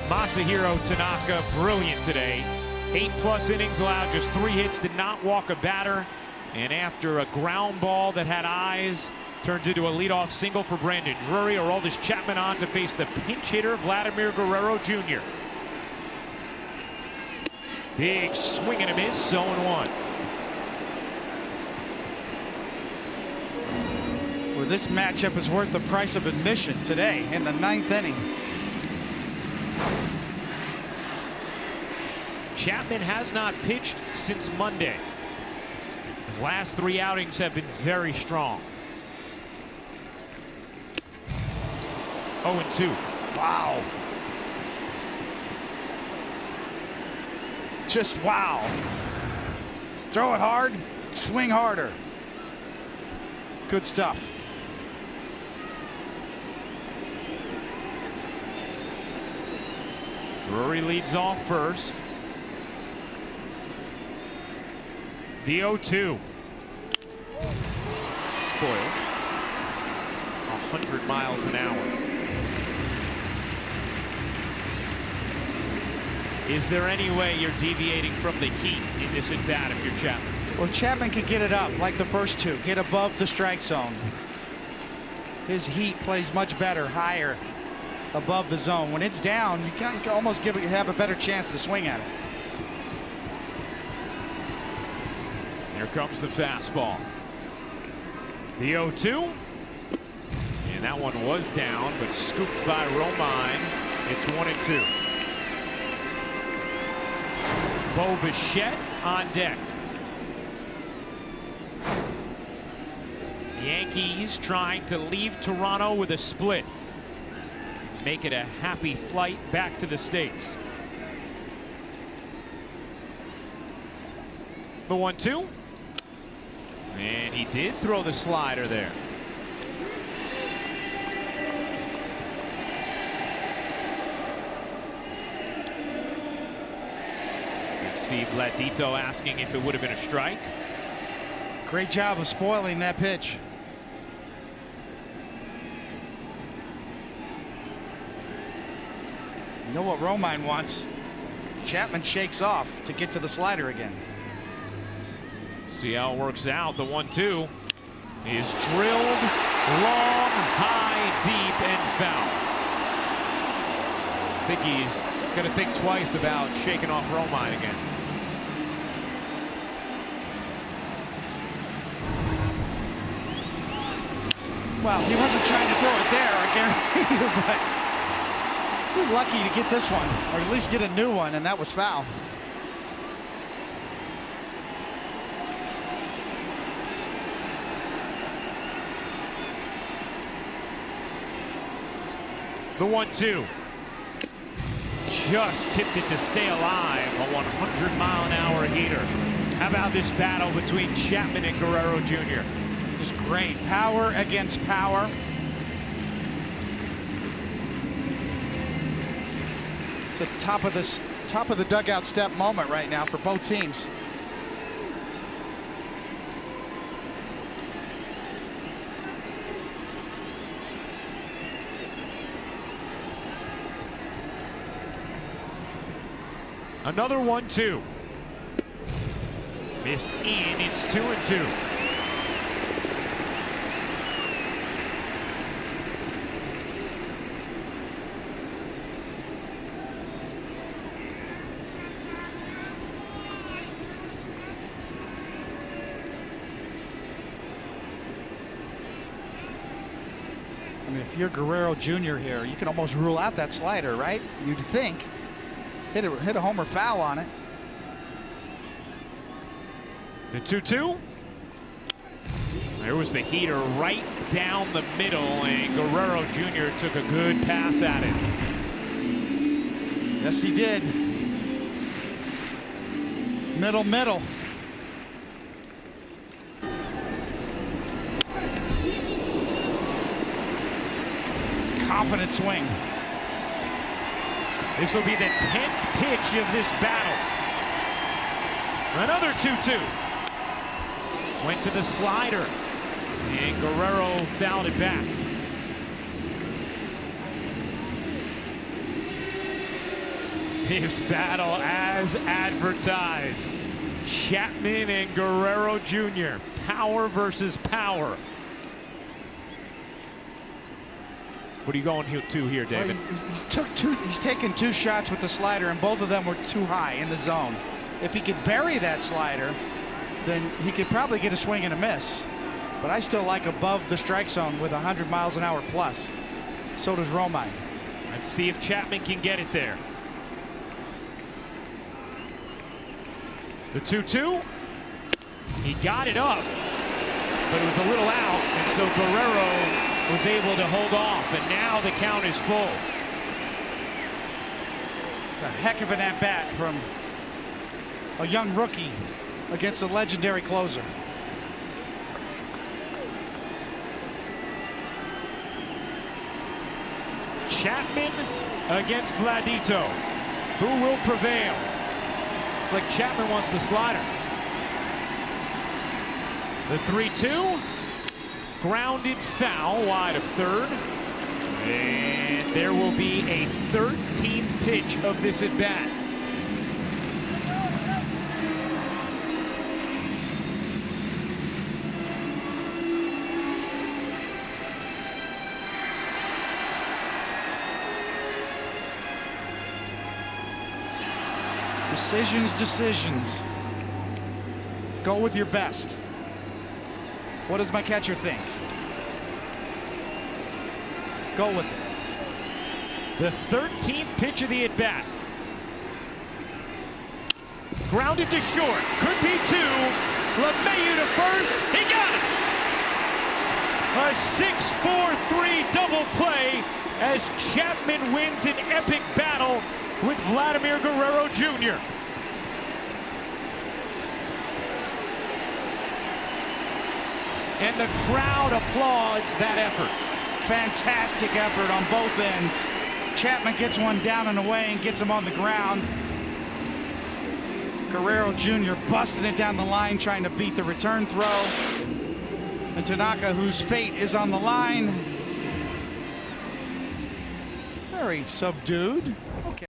Masahiro Tanaka, brilliant today. 8+ innings allowed, just 3 hits, did not walk a batter. And after a ground ball that had eyes, turns into a leadoff single for Brandon Drury. Aroldis Chapman on to face the pinch hitter, Vladimir Guerrero Jr. Big swing and a miss, 0-1. Well, this matchup is worth the price of admission today in the 9th inning. Chapman has not pitched since Monday. His last 3 outings have been very strong. 0-2. Wow. Just wow. Throw it hard, swing harder. Good stuff. Drury leads off first. The 0-2. Spoiled. 100 miles an hour. Is there any way you're deviating from the heat in this at bat if you're Chapman? Well, Chapman can get it up like the first 2, get above the strike zone. His heat plays much better, higher, above the zone. When it's down, you can almost have a better chance to swing at it. Here comes the fastball. The 0-2. And that one was down, but scooped by Romine. It's 1-2. Bo Bichette on deck. Yankees trying to leave Toronto with a split. Make it a happy flight back to the States. The 1-2. And he did throw the slider there. You can see Vladito asking if it would have been a strike. Great job of spoiling that pitch. You know what Romine wants? Chapman shakes off to get to the slider again. See how it works out. The 1-2 is drilled long, high, deep, and foul. I think he's going to think twice about shaking off Romine again. Well, he wasn't trying to throw it there, I guarantee you, but he was lucky to get this one, or at least get a new one, and that was foul. The 1-2 just tipped it to stay alive. A 100-mile-an-hour heater. How about this battle between Chapman and Guerrero Jr.? Just great power against power. It's a top of the dugout step moment right now for both teams. Another 1-2. Missed in. It's 2-2. I mean, if you're Guerrero Jr. here, you can almost rule out that slider, right? You'd think. Hit a homer foul on it. The 2-2. There was the heater right down the middle, and Guerrero Jr. took a good pass at it. Yes, he did. Middle. Confident swing. This will be the 10th pitch of this battle. Another 2-2. Went to the slider, and Guerrero fouled it back. This battle as advertised. Chapman and Guerrero Jr. Power versus power. What are you going to here, David? Well, he's taken 2 shots with the slider, and both of them were too high in the zone. If he could bury that slider, then he could probably get a swing and a miss. But I still like above the strike zone with 100 miles an hour plus. So does Romine. Let's see if Chapman can get it there. The 2-2. He got it up, but it was a little out, and so Guerrero was able to hold off, and now the count is full. A heck of an at-bat from a young rookie against a legendary closer. Chapman against Vladito. Who will prevail? It's like Chapman wants the slider. The 3-2. Grounded foul wide of third. And there will be a 13th pitch of this at bat. Decisions. Go with your best. What does my catcher think? Go with it. The 13th pitch of the at-bat. Grounded to short. Could be 2. LeMahieu to first. He got it! A 6-4-3 double play as Chapman wins an epic battle with Vladimir Guerrero Jr. And the crowd applauds that effort. Fantastic effort on both ends. Chapman gets one down and away and gets him on the ground. Guerrero Jr. busting it down the line, trying to beat the return throw. And Tanaka, whose fate is on the line. Very subdued.